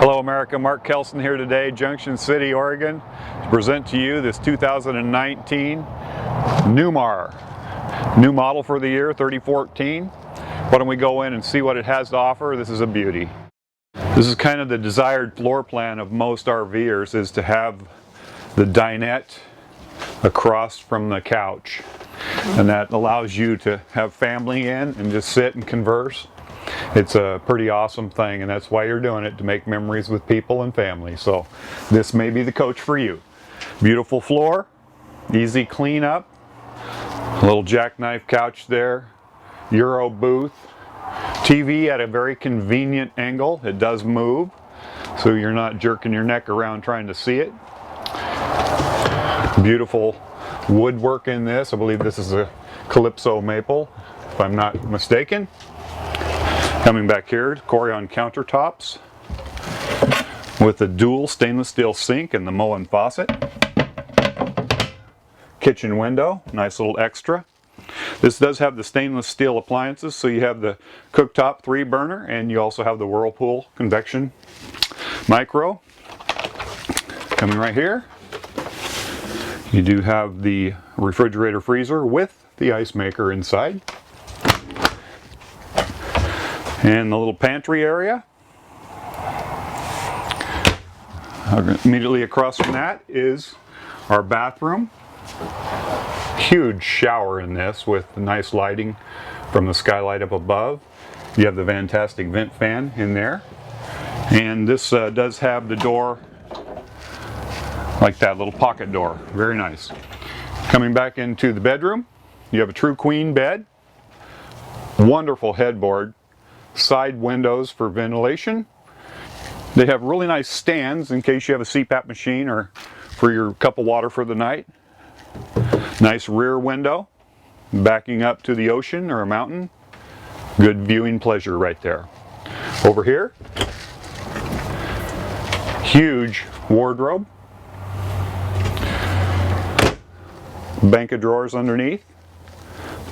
Hello America, Mark.Kelson here today, Junction City, Oregon, to present to you this 2019 Newmar. New model for the year, 3014. Why don't we go in and see what it has to offer? This is a beauty. This is kind of the desired floor plan of most RVers, is to have the dinette across from the couch. And that allows you to have family in and just sit and converse. It's a pretty awesome thing, and that's why you're doing it, to make memories with people and family. So this may be the coach for you. Beautiful floor, easy cleanup, a little jackknife couch there, Euro booth, TV at a very convenient angle. It does move, so you're not jerking your neck around trying to see it. Beautiful woodwork in this. I believe this is a Calypso maple, if I'm not mistaken. Coming back here, Corian countertops with a dual stainless steel sink and the Moen faucet. Kitchen window, nice little extra. This does have the stainless steel appliances, so you have the cooktop 3-burner, and you also have the Whirlpool convection micro. Coming right here, you do have the refrigerator freezer with the ice maker inside. And the little pantry area. Immediately across from that is our bathroom. Huge shower in this with nice lighting from the skylight up above. You have the fantastic vent fan in there. And this does have the door like that, little pocket door. Very nice. Coming back into the bedroom, you have a true queen bed. Wonderful headboard. Side windows for ventilation. They have really nice stands in case you have a CPAP machine or for your cup of water for the night. Nice rear window backing up to the ocean or a mountain. Good viewing pleasure right there. Over here, huge wardrobe. Bank of drawers underneath.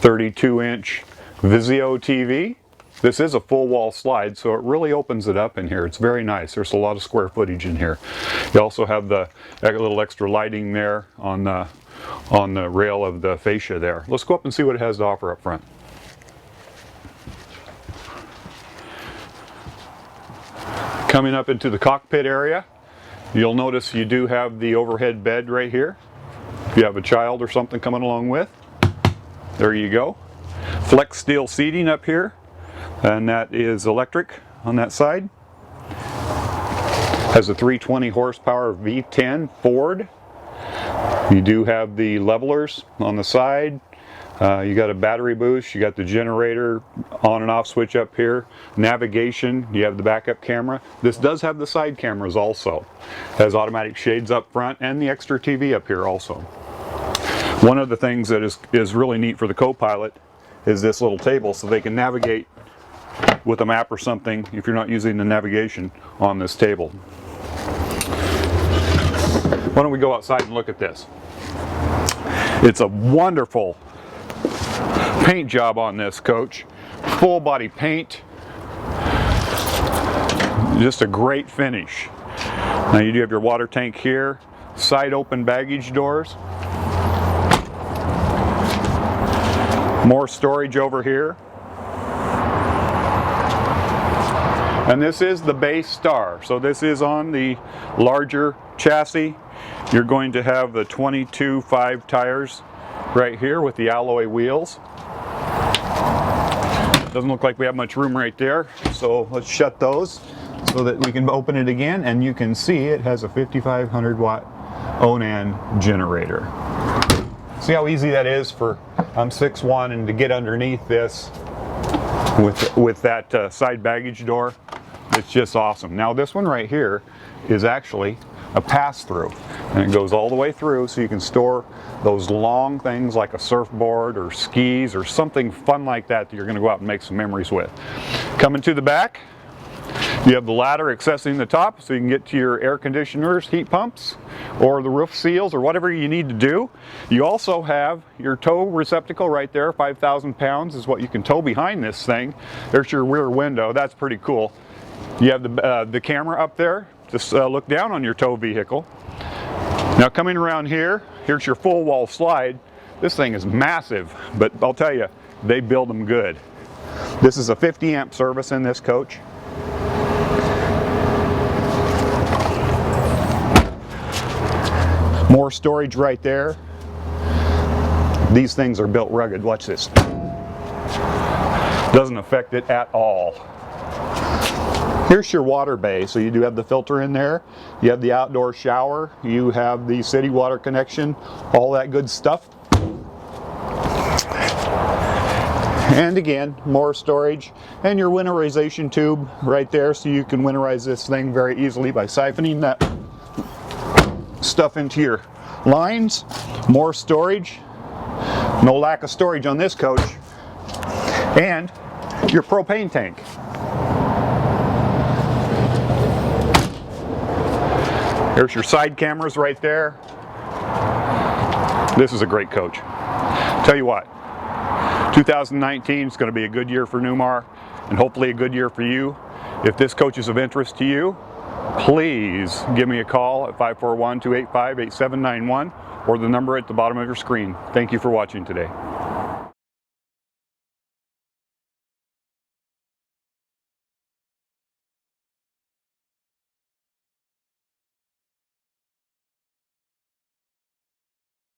32-inch Vizio TV. This is a full wall slide, so it really opens it up in here. It's very nice. There's a lot of square footage in here. You also have the little extra lighting there on the rail of the fascia there. Let's go up and see what it has to offer up front. Coming up into the cockpit area, you'll notice you do have the overhead bed right here. If you have a child or something coming along with, there you go. Flex steel seating up here. And that is electric on that side. Has a 320 horsepower V10 Ford. You do have the levelers on the side. You got a battery boost. You got the generator on and off switch up here. Navigation. You have the backup camera. This does have the side cameras also. Has automatic shades up front and the extra TV up here also. One of the things that is really neat for the co-pilot is this little table, so they can navigate with a map or something if you're not using the navigation on this table. Why don't we go outside and look at this? It's a wonderful paint job on this coach. Full body paint. Just a great finish. Now you do have your water tank here. Side open baggage doors. More storage over here. And this is the base Star. So this is on the larger chassis. You're going to have the 22.5 tires right here with the alloy wheels. Doesn't look like we have much room right there. So let's shut those so that we can open it again. And you can see it has a 5,500 watt Onan generator. See how easy that is for, I'm 6'1", and to get underneath this with that side baggage door. It's just awesome. Now this one right here is actually a pass-through, and it goes all the way through, so you can store those long things like a surfboard or skis or something fun like that that you're going to go out and make some memories with. Coming to the back, you have the ladder accessing the top, so you can get to your air conditioners, heat pumps, or the roof seals, or whatever you need to do. You also have your tow receptacle right there. 5,000 pounds is what you can tow behind this thing. There's your rear window. That's pretty cool. You have the camera up there. Just look down on your tow vehicle. Now coming around here, here's your full wall slide. This thing is massive, but I'll tell you, they build them good. This is a 50 amp service in this coach. More storage right there. These things are built rugged. Watch this. Doesn't affect it at all. Here's your water bay. So you do have the filter in there. You have the outdoor shower. You have the city water connection. All that good stuff. And again, more storage. And your winterization tube right there. So you can winterize this thing very easily by siphoning that stuff into your lines. More storage. No lack of storage on this coach. And your propane tank. There's your side cameras right there. This is a great coach. Tell you what, 2019 is going to be a good year for Newmar, and hopefully a good year for you. If this coach is of interest to you, please give me a call at 541-285-8791 or the number at the bottom of your screen. Thank you for watching today.